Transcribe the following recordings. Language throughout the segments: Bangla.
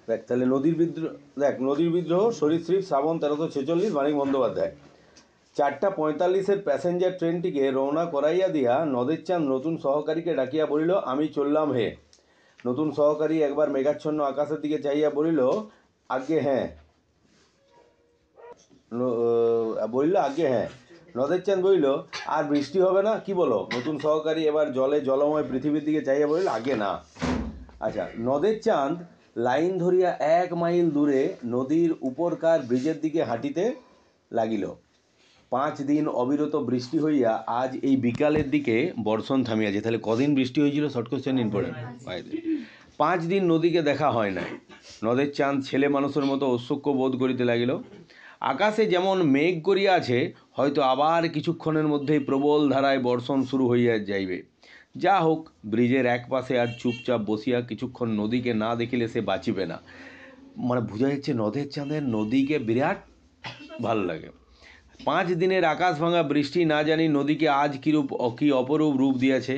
দেখ তাহলে নদীর বিদ্রোহ, দেখ নদীর বিদ্রোহ, সরীসৃপ, শ্রাবণ 1346, মানিক বন্দ্যোপাধ্যায়। 4:45 প্যাসেঞ্জার ট্রেনটিকে রওনা করাইয়া দিয়া নদের চাঁদ নতুন সহকারীকে ডাকিয়া বলিল, আমি চললাম হে। নতুন সহকারী একবার মেঘাচ্ছন্ন আকাশের দিকে চাইয়া বলিল, আজ্ঞে হ্যাঁ। আজ্ঞে হ্যাঁ। নদের চাঁদ বলিল, আর বৃষ্টি হবে না কি বলো? নতুন সহকারী এবার জলময় পৃথিবীর দিকে চাইয়া বলিল, আজ্ঞে না। আচ্ছা, নদের চাঁদ লাইন ধরিয়া 1 মাইল দূরে নদীর উপরকার ব্রিজের দিকে হাঁটিতে লাগিল। 5 দিন অবিরত বৃষ্টি হইয়া আজ এই বিকালের দিকে বর্ষণ থামিয়াছে। তাহলে কদিন বৃষ্টি হয়েছিল? Short question important. 5 দিন নদীকে দেখা হয় নাই। নদের চাঁদ ছেলে মানুষের মতো ঔৎসুক্য বোধ করিতে লাগিল। আকাশে যেমন মেঘ করিয়া আছে, হয়তো আবার কিছুক্ষণের মধ্যেই প্রবল ধারায় বর্ষণ শুরু হইয়া যাইবে। যা হোক, ব্রিজের এক পাশে আর চুপচাপ বসিয়া কিছুক্ষণ নদীকে না দেখিলে সে বাঁচিবে না। মানে বোঝা যাচ্ছে নদের চাঁদের নদীকে বিরাট ভালো লাগে। 5 দিনের আকাশ ভাঙা বৃষ্টি না জানি নদীকে আজ কি অপরূপ রূপ দিয়েছে।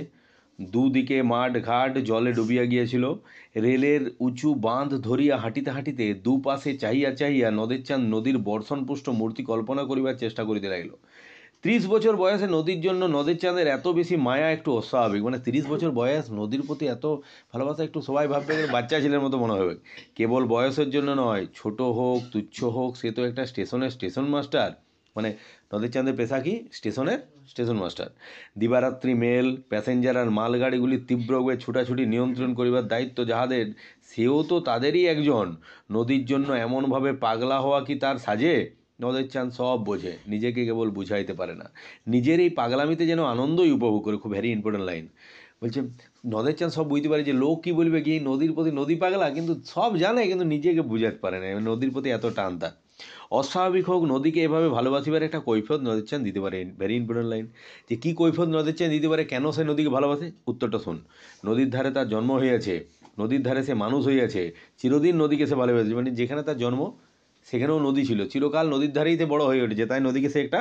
দুদিকে মাঠ ঘাট জলে ডুবিয়া গিয়েছিল। রেলের উঁচু বাঁধ ধরিয়া হাঁটিতে হাঁটিতে দুপাশে চাহিয়া চাহিয়া নদের চাঁদ নদীর বর্ষণপুষ্ট মূর্তি কল্পনা করিবার চেষ্টা করিতে লাগিল। 30 বছর বয়সে নদীর জন্য নদের চাঁদের এত বেশি মায়া একটু অস্বাভাবিক। মানে 30 বছর বয়স, নদীর প্রতি এত ভালোবাসা, একটু সবাই ভাববে বাচ্চা ছেলের মতো মনে হবে। কেবল বয়সের জন্য নয়, ছোট হোক তুচ্ছ হোক, সে তো একটা স্টেশন মাস্টার। মানে নদের চাঁদের পেশা কি? Station master. দিবারাত্রি মেল, প্যাসেঞ্জার আর মালগাড়িগুলির তীব্র বেগে ছুটাছুটি নিয়ন্ত্রণ করিবার দায়িত্ব যাহাদের, সেও তো তাদেরই একজন। নদীর জন্য এমনভাবে পাগলা হওয়া কি তার সাজে? নদের চাঁদ সব বোঝে, নিজেকে কেবল বুঝাইতে পারে না। নিজের এই পাগলামিতে যেন আনন্দই উপভোগ করে। খুব ভেরি ইম্পর্টেন্ট লাইন। বলছে নদের চাঁদ সব বুঝতে পারে যে লোক কী বলবে, কি নদীর প্রতি নদী পাগলা, কিন্তু সব জানে, কিন্তু নিজেকে বুঝাতে পারে না। নদীর প্রতি এত টান তার। অস্বাভাবিক হোক, নদীকে এভাবে ভালোবাসিবার একটা কৈফিয়ত নদের চাঁদ দিতে পারে। Very important line. যে কী কৈফিয়ত নদের চাঁদ দিতে পারে, কেন সে নদীকে ভালোবাসে? উত্তরটা শোন। নদীর ধারে তার জন্ম হইয়াছে, নদীর ধারে সে মানুষ হইয়াছে, চিরদিন নদীকে সে ভালোবাসে। মানে যেখানে তার জন্ম সেখানেও নদী ছিল, চিরকাল নদীর ধারেই সে বড় হয়ে উঠেছে, তাই নদীকে সে একটা,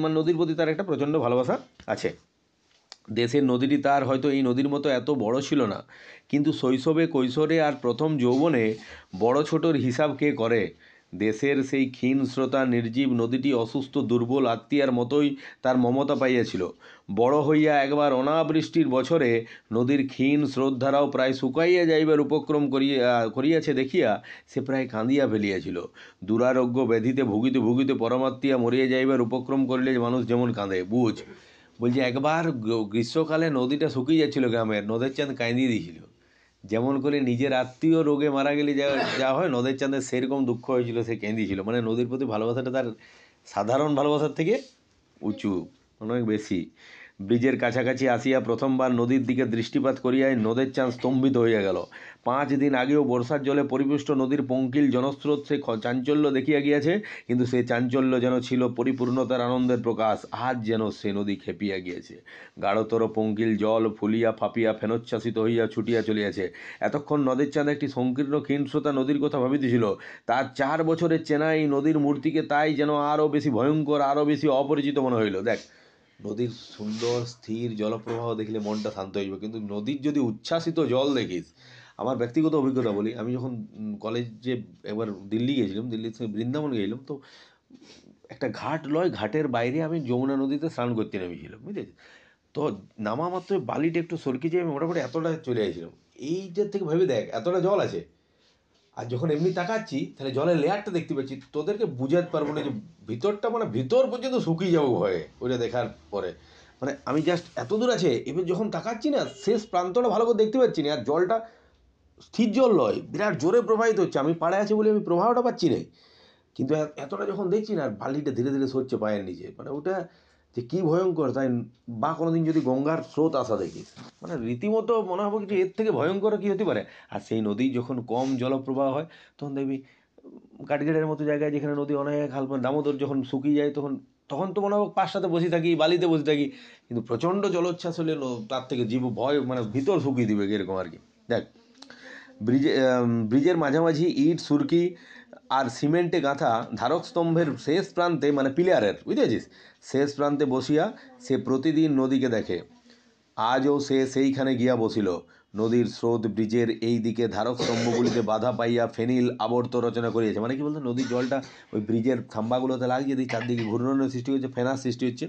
মানে নদীর প্রতি তার একটা প্রচণ্ড ভালোবাসা আছে। দেশের নদীটি তার হয়তো এই নদীর মতো এত বড় ছিল না, কিন্তু শৈশবে, কৈশোরে আর প্রথম যৌবনে বড় ছোটোর হিসাব কে করে? দেশের সেই ক্ষীণ স্রোতা নির্জীব নদীটি অসুস্থ দুর্বল আত্মীয়ার মতোই তার মমতা পাইয়াছিল। বড় হইয়া একবার অনাবৃষ্টির বছরে নদীর ক্ষীণ স্রোতধারাও প্রায় শুকাইয়া যাইবার উপক্রম করিয়াছে দেখিয়া সে প্রায় কাঁদিয়া ফেলিয়াছিল। দুরারোগ্য ব্যাধিতে ভুগিতে ভুগিতে পরমাত্মীয়া মরিয়া যাইবার উপক্রম করিলে মানুষ যেমন কাঁদে, বুঝ। বলছি একবার গ্রীষ্মকালে নদীটা শুকিয়ে যাচ্ছিল গ্রামের, নদের চাঁদ কাঁদিয়ে দিয়েছিল। যেমন করে নিজের আত্মীয় রোগে মারা গেলে যা হয়, নদের চাঁদের সেরকম দুঃখ হয়েছিল, সে কেঁদিয়েছিল। মানে নদীর প্রতি ভালোবাসাটা তার সাধারণ ভালোবাসার থেকে উঁচু, অনেক বেশি। ব্রিজের কাছাকাছি আসিয়া প্রথমবার নদীর দিকে দৃষ্টিপাত করিয়াই নদের চাঁদ স্তম্ভিত হইয়া গেল। 5 দিন আগেও বর্ষার জলে পরিপুষ্ট নদীর পঙ্কিল জনস্রোত সে চাঞ্চল্য দেখিয়া গিয়াছে, কিন্তু সে চাঞ্চল্য যেন ছিল পরিপূর্ণতার আনন্দের প্রকাশ। আজ যেন সে নদী খেপিয়া গিয়েছে। গাঢ়তর পঙ্কিল জল ফুলিয়া ফাঁপিয়া ফেনোচ্ছ্বাসিত হইয়া ছুটিয়া চলিয়াছে। এতক্ষণ নদের চাঁদ একটি সংকীর্ণ ক্ষীণস্রোতা নদীর কথা ভাবিতেছিল। তার 4 বছরের চেনা এই নদীর মূর্তিকে তাই যেন আরও বেশি ভয়ঙ্কর, আরও বেশি অপরিচিত মনে হইল। দেখ, নদীর সুন্দর স্থির জলপ্রবাহ দেখলে মনটা শান্ত হয়ে যাবে, কিন্তু নদীর যদি উচ্ছ্বাসিত জল দেখিস, আমার ব্যক্তিগত অভিজ্ঞতা বলি, আমি যখন কলেজে একবার দিল্লি গিয়েছিলাম, দিল্লি থেকে বৃন্দাবন গিয়েছিলাম, তো একটা ঘাট লয়, ঘাটের বাইরে আমি যমুনা নদীতে স্নান করতে নেমেছিলাম, বুঝেছি। তো নামা মাত্র বালিটা একটু সরকি যায়, আমি মোটামুটি এতটা চলে আসছিলাম। এইটার থেকে ভেবে দেখ, এতটা জল আছে, আর যখন এমনি তাকাচ্ছি তাহলে জলের লেয়ারটা দেখতে পাচ্ছি, তোদেরকে বুঝাতে পারবো না যে ভিতরটা, মানে ভিতর পর্যন্ত শুকিয়ে যাবো ভয়ে ওইটা দেখার পরে। মানে আমি জাস্ট এত দূর আছে, এবার যখন তাকাচ্ছি না, শেষ প্রান্তটা ভালো করে দেখতে পাচ্ছি না, আর জলটা স্থির জল নয়, বিরাট জোরে প্রবাহিত হচ্ছে। আমি পাড়ে আছি বলে আমি প্রবাহটা পাচ্ছি না, কিন্তু এতটা যখন দেখছি না, বালিটা ধীরে ধীরে সরছে পায়ের নিচে, মানে ওটা যে কী ভয়ঙ্কর। তাই বা কোনোদিন যদি গঙ্গার স্রোত আসা দেখিস, মানে রীতিমতো মনে হবে যে এর থেকে ভয়ঙ্কর কী হতে পারে। আর সেই নদী যখন কম জলপ্রবাহ হয়, তখন দেখবি কাঠগেড়ের মতো জায়গায়, যেখানে নদী অনেক হালকা, দামোদর যখন শুকিয়ে যায়, তখন তখন তো মনে হবে পাশ সাথে বসে থাকি, বালিতে বসে থাকি, কিন্তু প্রচণ্ড জলোচ্ছ্বাস হলে তার থেকে জীব ভয়, মানে ভিতর শুকিয়ে দিবে এরকম আর কি। দেখ, ব্রিজের মাঝামাঝি ইট সুরকি আর সিমেন্টে গাঁথা ধারক স্তম্ভের শেষ প্রান্তে, মানে পিলারের, বুঝেছিস, শেষ প্রান্তে বসিয়া সে প্রতিদিন নদীকে দেখে। আজও সে সেইখানে গিয়া বসিল। নদীর স্রোত ব্রিজের এই দিকে ধারক স্তম্ভগুলিতে বাধা পাইয়া ফেনিল আবর্ত রচনা করিয়াছে। মানে কি বলতো, নদীর জলটা ওই ব্রিজের খাম্বাগুলোতে লাগছে, দিয়ে চারদিকে ঘূর্ণনের সৃষ্টি হচ্ছে, ফেনার সৃষ্টি হচ্ছে।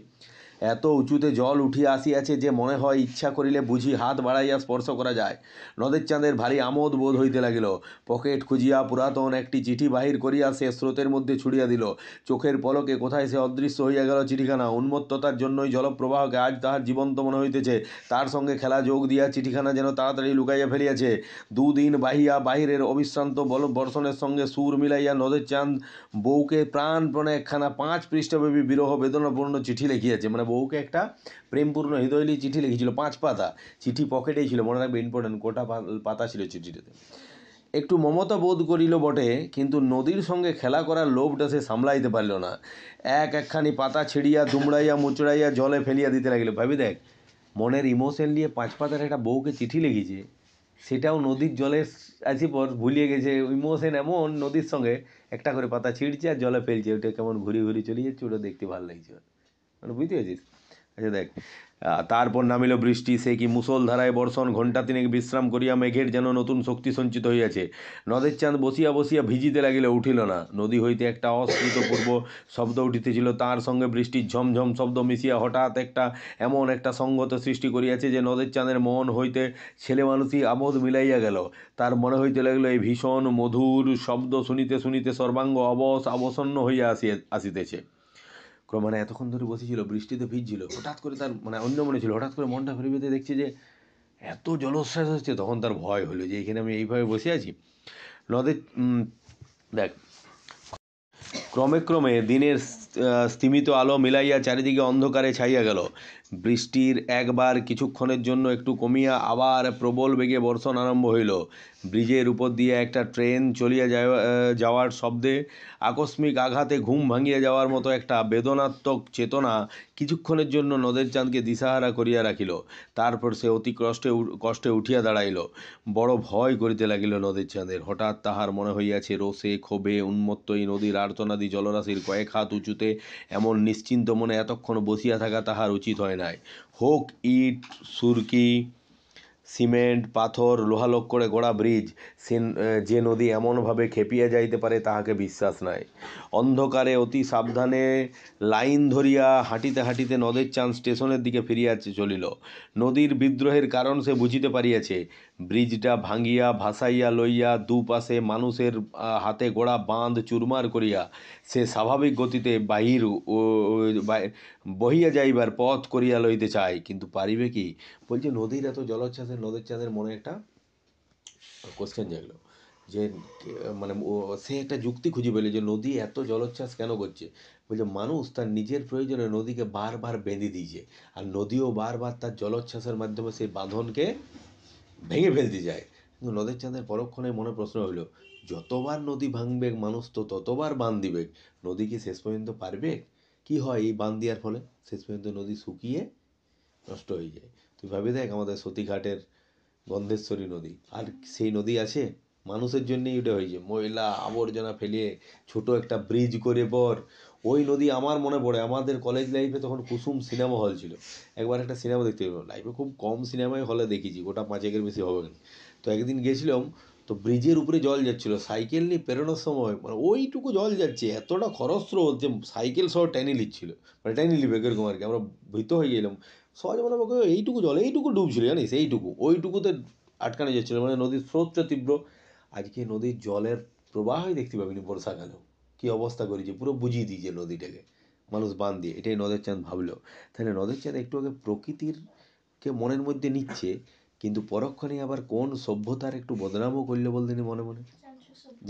এত উঁচুতে জল উঠিয়া আসিয়াছে যে মনে হয় ইচ্ছা করিলে বুঝি হাত বাড়াইয়া স্পর্শ করা যায়। নদের চাঁদের ভারী আমোদ বোধ হইতে লাগিল। পকেট খুঁজিয়া পুরাতন একটি চিঠি বাহির করিয়া সে স্রোতের মধ্যে ছুড়িয়া দিল। চোখের পলকে কোথায় সে অদৃশ্য হইয়া গেল চিঠিখানা। উন্মত্ততার জন্যই জলপ্রবাহকে আজ তাহার জীবন্ত মনে হইতেছে। তার সঙ্গে খেলা যোগ দিয়া চিঠিখানা যেন তাড়াতাড়ি লুকাইয়া ফেলিয়াছে। দুদিন বাহিয়া বাহিরের অবিশ্রান্ত বর্ষণের সঙ্গে সুর মিলাইয়া নদের চাঁদ বউকে প্রাণপণে একখানা 5 পৃষ্ঠাব্যাপী বিরহ বেদনাপূর্ণ চিঠি লিখিয়াছে। মানে বউকে একটা প্রেমপূর্ণ হৃদয়লি চিঠি লিখেছিল, 5 পাতা। চিঠি পকেটেই ছিল, মনে রাখবে, ইম্পর্টেন্ট, কোটা পাতা ছিল চিঠিটাতে। একটু মমতা বোধ করিল বটে, কিন্তু নদীর সঙ্গে খেলা করার লোভটা সে সামলাইতে পারিল না। একখানি পাতা ছিঁড়িয়া দুমড়াইয়া মুচড়াইয়া জলে ফেলিয়া দিতে লাগিল। ভাবি দেখ, মনের ইমোশন নিয়ে 5 পাতার একটা বউকে চিঠি লিখেছে, সেটাও নদীর জলে আসি পর ভুলিয়ে গেছে। ইমোশন এমন, নদীর সঙ্গে একটা করে পাতা ছিঁড়ছে আর জলে ফেলছে, ওটা কেমন ঘুরি ঘুরি চলে যাচ্ছে, ওটা দেখতে ভালো লাগছে, মানে বুঝতে পেরেছিস? আচ্ছা দেখ, তারপর নামিল বৃষ্টি। সে কি মুষলধারায় বর্ষণ। ঘণ্টা তিনেক বিশ্রাম করিয়া মেঘের যেন নতুন শক্তি সঞ্চিত হইয়াছে। নদের চাঁদ বসিয়া বসিয়া ভিজিতে লাগিল, উঠিল না। নদী হইতে একটা অশ্রুতপূর্ব শব্দ উঠিতেছিল, তার সঙ্গে বৃষ্টির ঝমঝম শব্দ মিশিয়া হঠাৎ একটা এমন একটা সঙ্গত সৃষ্টি করিয়াছে যে নদের চাঁদের মন হইতে ছেলে মানুষই আমোদ মিলাইয়া গেল। তার মনে হইতে লাগিল এই ভীষণ মধুর শব্দ শুনিতে শুনিতে সর্বাঙ্গ অবসন্ন হইয়া আসিতেছে। মানে এতক্ষণ ধরে বসেছিল, বৃষ্টিতে ভিজছিল, হঠাৎ করে তার মানে অন্য মনে ছিল, হঠাৎ করে মনটা ফিরে পেতে দেখছে যে এত জলোচ্ছ্বাস হচ্ছে। তখন তার ভয় হলো যে এখানে আমি এইভাবে বসে আছি। নদের দেখ, ক্রমে ক্রমে দিনের স্তিমিত আলো মিলাইয়া চারিদিকে অন্ধকারে ছাইয়া গেল। বৃষ্টির একবার কিছুক্ষণের জন্য একটু কমিয়া আবার প্রবল বেগে বর্ষণ আরম্ভ হইল। ব্রিজের উপর দিয়ে একটা ট্রেন চলিয়া যাওয়ার শব্দে আকস্মিক আঘাতে ঘুম ভাঙিয়া যাওয়ার মতো একটা বেদনাত্মক চেতনা কিছুক্ষণের জন্য নদের চাঁদকে দিশাহারা করিয়া রাখিল। তারপর সে অতি কষ্টে উঠিয়া দাঁড়াইল। বড় ভয় করিতে লাগিল নদের চাঁদের। হঠাৎ তাহার মনে হইয়াছে রোষে ক্ষোভে উন্মত্ত এই নদীর আর্তনাদী জলরাশির কয়েক হাত উঁচুতে এমন নিশ্চিন্ত মনে এতক্ষণ বসিয়া থাকা তাহার উচিত হয় নাই। হোক ইট, সুরকি, সিমেন্ট, পাথর, লোহালক্করে গড়া ব্রিজ, যে নদী এমনভাবে খেপিয়া যাইতে পারে তাহাকে বিশ্বাস নাই। অন্ধকারে অতি সাবধানে লাইন ধরিয়া হাঁটিতে হাঁটিতে নদের চাঁদ স্টেশনের দিকে ফিরিয়া চলিল। নদীর বিদ্রোহের কারণ সে বুঝিতে পারিয়াছে। ব্রিজটা ভাঙিয়া ভাসাইয়া লইয়া দুপাশে মানুষের হাতে গড়া বাঁধ চুরমার করিয়া সে স্বাভাবিক গতিতে বহিয়া যাইবার পথ করিয়া লইতে চায়, কিন্তু পারিবে কি? বলছে নদীর এত জলোচ্ছ্বাসে নদের চাঁদের মনে একটা কোশ্চেন জাগলো যে মানে সে একটা যুক্তি খুঁজে পেল যে নদী এত জলোচ্ছ্বাস কেন করছে। বলছে মানুষ তার নিজের প্রয়োজনে নদীকে বারবার বেঁধে দিয়েছে, আর নদীও বারবার তার জলোচ্ছ্বাসের মাধ্যমে সেই বাঁধনকে ভেঙে ফেলতে যায়। কিন্তু নদের চাঁদের পরক্ষণে মনে প্রশ্ন হইল, যতবার নদী ভাঙবে মানুষ তো ততবার বাঁধ দিবে, নদী কি শেষ পর্যন্ত পারবে? কি হয় এই বাঁধ দেওয়ার ফলে? শেষ পর্যন্ত নদী শুকিয়ে নষ্ট হয়ে যায়। তুই ভাবি দেখ, আমাদের সতীঘাটের গন্ধেশ্বরী নদী, আর সেই নদী আছে মানুষের জন্যই ওটা হয়েছে। ময়লা আবর্জনা ফেলিয়ে ছোট একটা ব্রিজ করে পর ওই নদী, আমার মনে পড়ে আমাদের কলেজ লাইফে তখন কুসুম সিনেমা হল ছিল। একবার একটা সিনেমা দেখতে গেলাম, লাইফে খুব কম সিনেমাই হলে দেখেছি, গোটা 5 বেশি হবে না। তো একদিন গেছিলাম, তো ব্রিজের উপরে জল যাচ্ছিলো, সাইকেল নিয়ে পেরোনোর সময় মানে ওইটুকু জল যাচ্ছে, এতটা খরস্রোত যে সাইকেল সহ টেনে নিচ্ছিল, মানে টেনে নিবে এরকম আর কি। আমরা ভীত হয়ে গেলাম। সহজে মনে করো এইটুকু জল, এইটুকু ডুবছিল জানিস, এইটুকু, ওইটুকুতে আটকানো যাচ্ছিলো, মানে নদীর স্রোতটা তীব্র। আজকে নদীর জলের প্রবাহই দেখতে পাবিনি বর্ষাকালেও। কী অবস্থা করেছে, পুরো বুঝিয়ে দিয়েছে নদীটাকে মানুষ বাঁধ দিয়ে। এটাই নদের চাঁদ ভাবলো। তাহলে নদের চাঁদ একটু আগে প্রকৃতিরকে মনের মধ্যে নিচ্ছে, কিন্তু পরক্ষণে আবার কোন সভ্যতার একটু বদনামও করলো বলতে মনে মনে।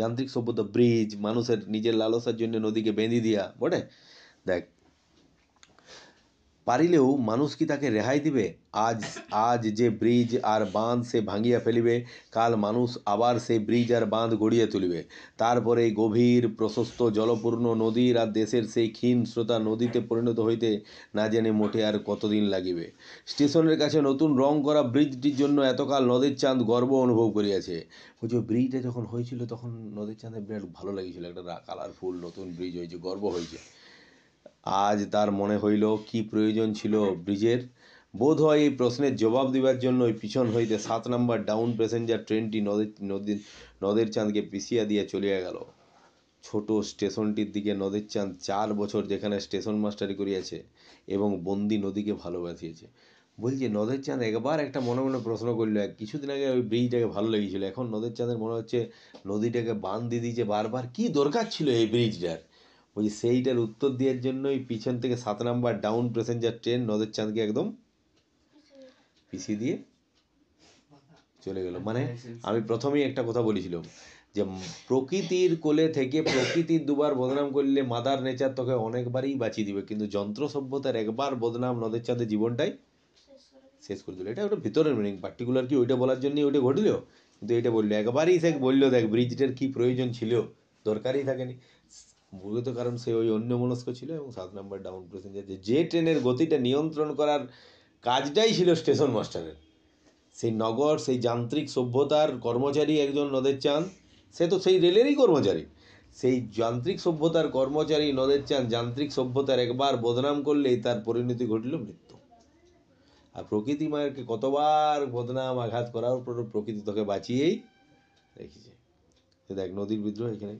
যান্ত্রিক সভ্যতা, ব্রিজ, মানুষের নিজের লালসার জন্য নদীকে বেঁধে দিয়া বটে। দেখ, পারিলেও মানুষ কি তাকে রেহাই দিবে? আজ আজ যে ব্রিজ আর বাঁধ সে ভাঙিয়া ফেলিবে, কাল মানুষ আবার সেই ব্রিজ আর বাঁধ গড়িয়া তুলিবে। তারপরে এই গভীর প্রশস্ত জলপূর্ণ নদীর আর দেশের সেই ক্ষীণ স্রোতা নদীতে পরিণত হইতে না জানি মোটে আর কতদিন লাগিবে। স্টেশনের কাছে নতুন রং করা ব্রিজটির জন্য এতকাল নদের চাঁদ গর্ব অনুভব করিয়াছে। বলছি ব্রিজটা যখন হয়েছিল তখন নদের চাঁদের বিরাট ভালো লাগিয়েছিল, একটা কালারফুল নতুন ব্রিজ হয়েছে, গর্ব হয়েছে। আজ তার মনে হইল কি প্রয়োজন ছিল ব্রিজের। বোধ হয় এই প্রশ্নের জবাব দেবার জন্যই পিছন হইতে 7 নম্বর ডাউন প্যাসেঞ্জার ট্রেনটি নদের চাঁদকে পিছিয়ে দিয়ে চলিয়া গেল। ছোট স্টেশনটির দিকে নদের চাঁদ 4 বছর যেখানে স্টেশন মাস্টারি করিয়াছে এবং বন্দি নদীকে ভালোবাসিয়েছে। বলছি নদের চাঁদ একবার একটা মনে মনে প্রশ্ন করলো, কিছুদিন আগে ওই ব্রিজটাকে ভালো লেগেছিল, এখন নদের চাঁদের মনে হচ্ছে নদীটাকে বাঁধ দিয়ে দিয়েছে বারবার, কি দরকার ছিল এই ব্রিজটার। বলছি সেইটার উত্তর দেওয়ার জন্যই পিছন থেকে 7 নম্বর ডাউন প্যাসেঞ্জার ট্রেন নদের চাঁদকে একদম পিছিয়ে দিয়ে চলে গেল। মানে আমি প্রথমেই একটা কথা বলেছিলাম যে প্রকৃতির কোলে থেকে প্রকৃতির দুবার বদনাম করলে মাদার নেচার তোকে অনেকবারই বাঁচিয়ে দিবে, কিন্তু যন্ত্র সভ্যতার একবার বদনাম নদের চাঁদে জীবনটাই শেষ করে দিল। এটা ওটা ভিতরের মিনিং, পার্টিকুলার কি ওইটা বলার জন্যই ওইটা ঘটলো, কিন্তু এটা বললো একবারই সে বললো দেখ ব্রিজটার কি প্রয়োজন ছিল, দরকারই থাকেনি মূলত, কারণ সে ওই অন্যমনস্ক ছিল। এবং 7 নম্বর ডাউন প্যাসেঞ্জার যে ট্রেনের গতিটা নিয়ন্ত্রণ করার কাজটাই ছিল স্টেশন মাস্টারের, সেই নগর সেই যান্ত্রিক সভ্যতার কর্মচারী একজন নদের চাঁদ, সে তো সেই রেলেরই কর্মচারী, সেই যান্ত্রিক সভ্যতার কর্মচারী নদের চাঁদ যান্ত্রিক সভ্যতার একবার বদনাম করলেই তার পরিণতি ঘটল মৃত্যু। আর প্রকৃতি মায়েরকে কতবার বদনাম আঘাত করার পর প্রকৃতি তোকে বাঁচিয়েই রেখেছে। দেখ নদীর বিদ্রোহ এখানে